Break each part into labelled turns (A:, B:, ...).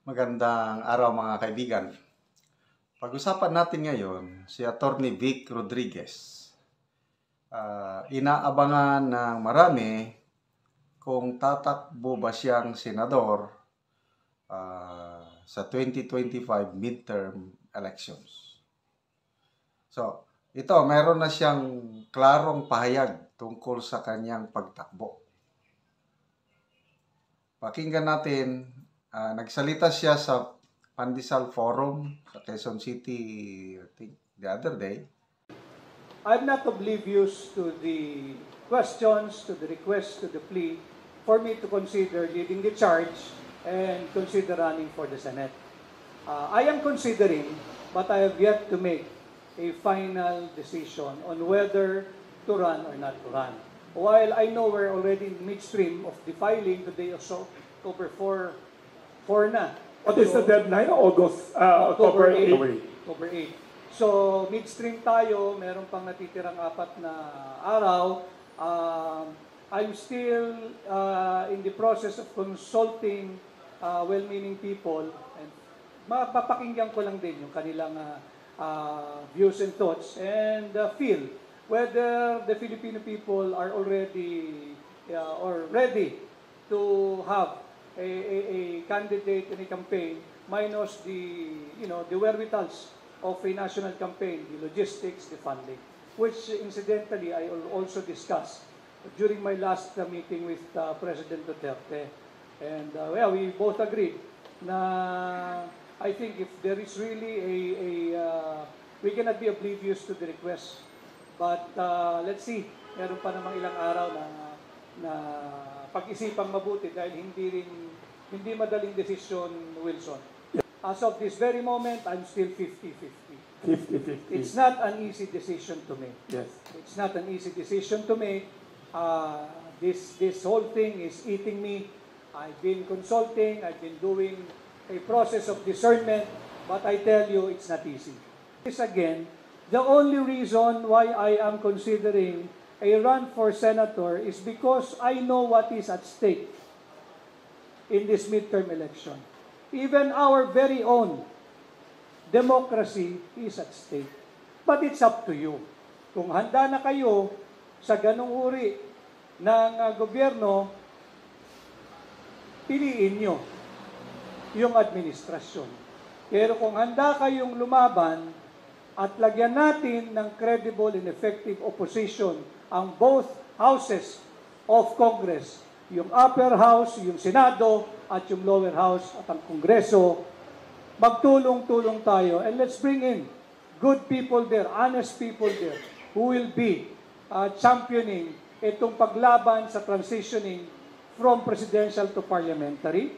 A: Magandang araw mga kaibigan. Pag-usapan natin ngayon si Attorney Vic Rodriguez. Inaabangan ng marami kung tatakbo ba siyang senador sa 2025 midterm elections. So, ito, meron na siyang klarong pahayag tungkol sa kanyang pagtakbo. Pakinggan natin. Nagsalita siya sa Pandesal Forum sa Quezon City, I think, the other day.
B: I'm not oblivious to the questions, to the request, to the plea for me to consider leading the charge and consider running for the Senate. I am considering, but I have yet to make a final decision on whether to run or not to run. While I know we're already in midstream of the filing today or so, October 4 na.
C: What is the deadline? October 8.
B: October 8. So, midstream tayo, meron pang natitirang 4 na araw. I'm still in the process of consulting well-meaning people. And mapapakinggan ko lang din yung kanilang views and thoughts and feel whether the Filipino people are already or ready to have a candidate in a campaign minus the wherewithals of a national campaign, the logistics, the funding, which incidentally I will also discussed during my last meeting with President Duterte. And we both agreed na I think if there is really we cannot be oblivious to the request. But let's see, meron pa namang ilang araw na pag-isipang mabuti dahil hindi madaling desisyon, Wilson. As of this very moment, I'm still 50-50.
C: 50-50.
B: It's not an easy decision to make.
C: Yes.
B: It's not an easy decision to make. This whole thing is eating me. I've been consulting, I've been doing a process of discernment, but I tell you, it's not easy. This again, the only reason why I am considering a run for senator is because I know what is at stake in this midterm election. Even our very own democracy is at stake. But it's up to you. Kung handa na kayo sa ganung uri ng gobyerno, piliin nyo yung administrasyon. Pero kung handa kayong lumaban at lagyan natin ng credible and effective opposition ang both houses of Congress, yung upper house, yung Senado, at yung lower house at ang Kongreso, magtulong-tulong tayo and let's bring in good people there, honest people there, who will be championing itong paglaban sa transitioning from presidential to parliamentary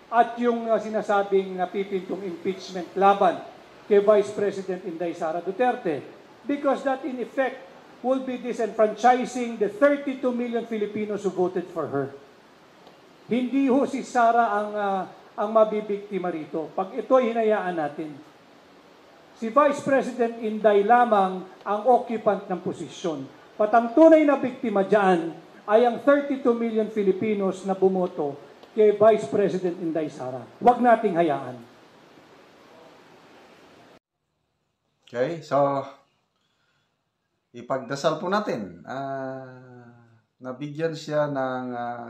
B: at yung sinasabing napipintong impeachment laban kay Vice President Inday Sara Duterte, because that in effect will be disenfranchising the 32 million Filipinos who voted for her. Hindi ho si Sara ang mabibiktima rito pag ito'y hinayaan natin. Si Vice President Inday lamang ang occupant ng posisyon. At ang tunay na biktima dyan ay ang 32 million Filipinos na bumoto kay Vice President Inday Sara. Huwag nating hayaan.
A: Okay, so ipagdasal po natin. Nabigyan siya ng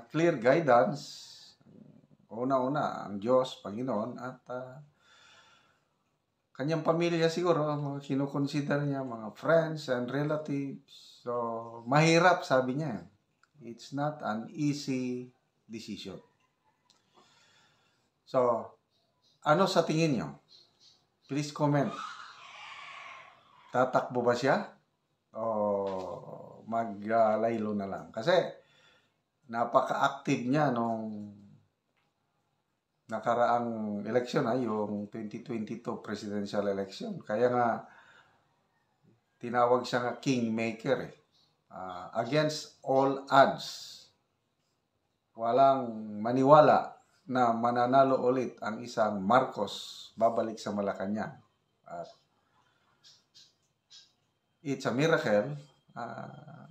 A: clear guidance. Una-una, ang Diyos, Panginoon, at kanyang pamilya siguro, mga kinukonsider niya, mga friends and relatives. So, mahirap, sabi niya. It's not an easy decision. So, ano sa tingin niyo? Please comment. Tatakbo ba siya? O maglaylo na lang. Kasi napaka-active niya nung nakaraang election, yung 2022 presidential election. Kaya nga tinawag siya nga kingmaker against all odds. Walang maniwala na mananalo ulit ang isang Marcos babalik sa Malacanang. At it's a miracle.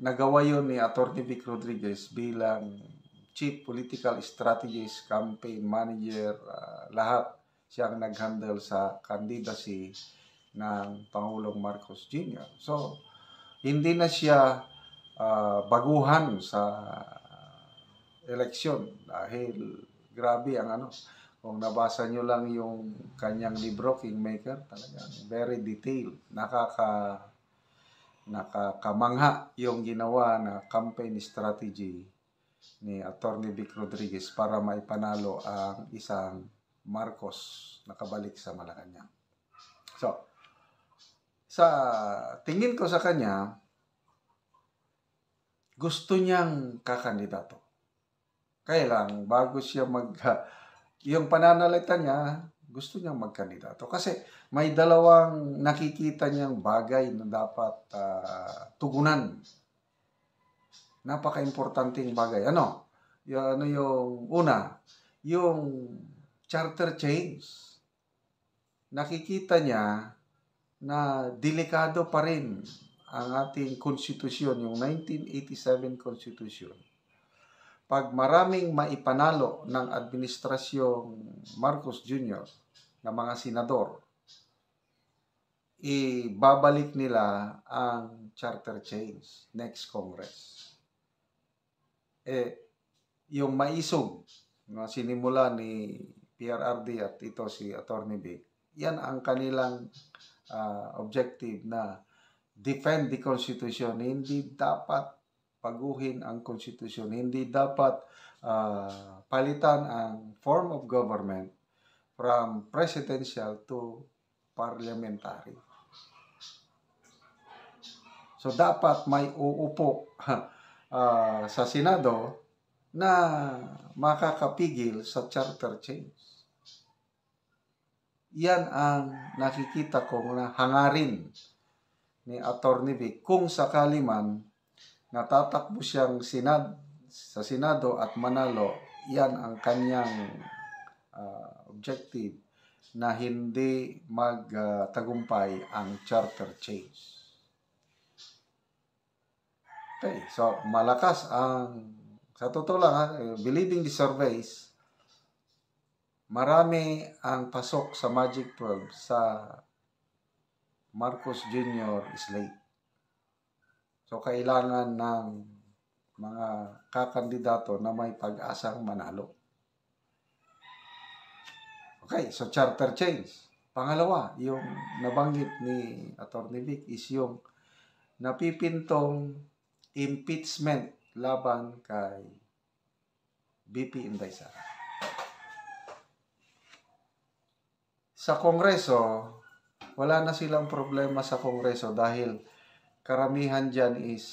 A: Nagawa yun ni Atty. Vic Rodriguez bilang Chief Political Strategist, Campaign Manager, lahat. siyang nag-handle sa candidacy ng Pangulong Marcos Jr. So, hindi na siya baguhan sa eleksyon dahil grabe ang ano. Kung nabasa nyo lang yung kanyang libro, Kingmaker, talagang very detailed. Nakakamangha yung ginawa na campaign strategy ni Atty. Vic Rodriguez para maipanalo ang isang Marcos na kabalik sa Malacanang. So, sa tingin ko sa kanya, gusto niyang kakandidato. Kaya lang, bago siya yung pananalita niya, gusto niyang magkandidato. Kasi may dalawang nakikita niyang bagay na dapat tugunan. Napaka-importanting bagay. Ano yung una? Yung charter change. Nakikita niya na delikado pa rin ang ating konstitusyon, yung 1987 Constitution. Pag maraming maipanalo ng administrasyong Marcos Jr. na mga senador, ibabalik nila ang charter change next Congress. Yung maisog na sinimula ni PRRD at ito si Atty. Vic, yan ang kanilang objective na defend the Constitution. Hindi dapat paguhin ang Constitution. Hindi dapat palitan ang form of government from presidential to parliamentary. So, dapat may uupo sa Senado na makakapigil sa charter change. Yan ang nakikita kong na hangarin ni Atty. Vic kung sakali man natatakbo siyang sa Senado at manalo. Yan ang kanyang objective na hindi magtagumpay ang charter change. Okay, so malakas sa totoo lang, believing the surveys, marami ang pasok sa Magic 12 sa Marcos Jr. slate. So, kailangan ng mga kakandidato na may pag-asang manalo. Okay, so charter change. Pangalawa, yung nabanggit ni Atty. Vic is yung napipintong impeachment laban kay BP Inday Sara. Sa Kongreso, wala na silang problema sa Kongreso dahil karamihan dyan is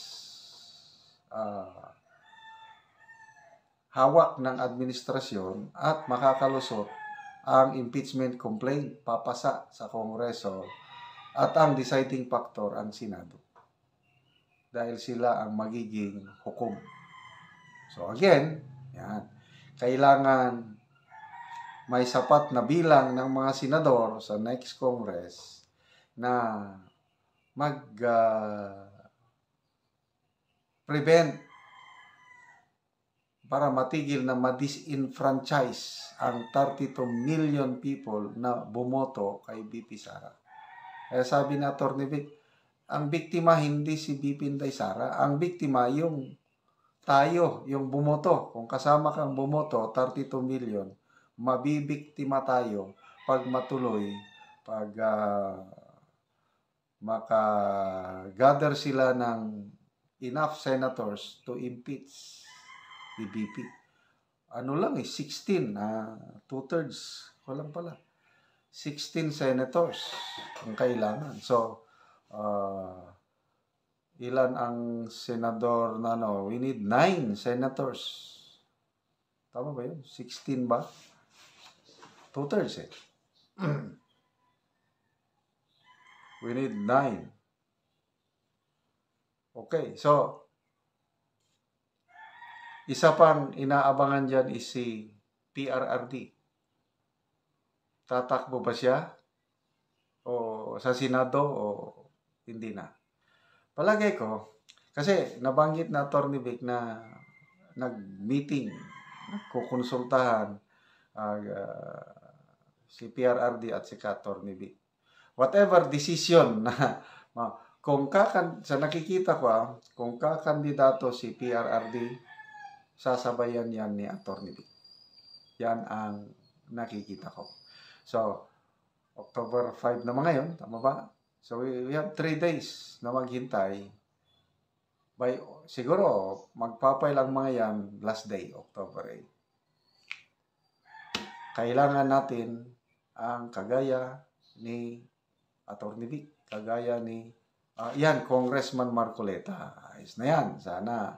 A: hawak ng administrasyon at makakalusot ang impeachment complaint papasa sa Kongreso at ang deciding factor ang Senado. Dahil sila ang magiging hukom. So again, yan, kailangan may sapat na bilang ng mga senador sa next Congress na prevent para matigil na ma-disenfranchise ang 32 million people na bumoto kay BP Sara. Kaya sabi ni Atty. Vic, ang biktima hindi si BP Inday Sara, ang biktima yung tayo, yung bumoto. Kung kasama kang bumoto, 32 million, mabibiktima tayo pag matuloy, pag maka-gather sila ng enough senators to impeach the BP. Ano lang 16, 2/3, walang pala. 16 senators ang kailangan. So, ilan ang senador na we need 9 senators. Tama ba yun? 16 ba? 2/3 We need 9. Okay, so isa pang inaabangan dyan is si PRRD. Tatakbo ba siya? O sa Senado o hindi na? Palagay ko, kasi nabanggit na Atty. Vic na nag-meeting, kukonsultahan si PRRD at si Attorney B. Whatever decision na sa nakikita ko, kung kakandidato si PRRD, sasabayan yan ni Attorney B. Yan ang nakikita ko. So, October 5 naman ngayon, tama ba? So, we have 3 days na maghintay. Siguro, magpapay lang mga yan last day, October 8. Kailangan natin ang kagaya ni Attorney B, kagaya ni yan, Congressman Marcoleta. Ayos na yan. Sana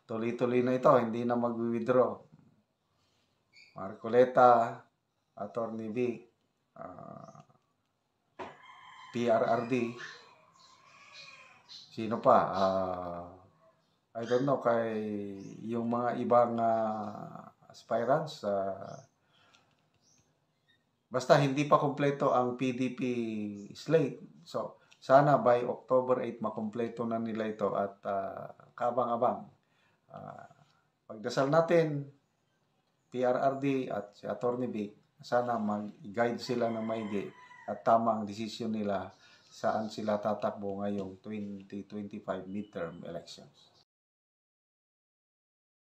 A: tuloy-tuloy na ito. Hindi na mag-withdraw. Marcoleta, Attorney B, PRRD, sino pa? I don't know, kay yung mga ibang aspirants. Basta hindi pa kumpleto ang PDP slate. So, sana by October 8 makumpleto na nila ito at kabang-abang. Pagdasal natin, PRRD at si Attorney B, sana mag-guide sila ng maigi at tama ang desisyon nila saan sila tatakbo ngayong 2025 midterm elections.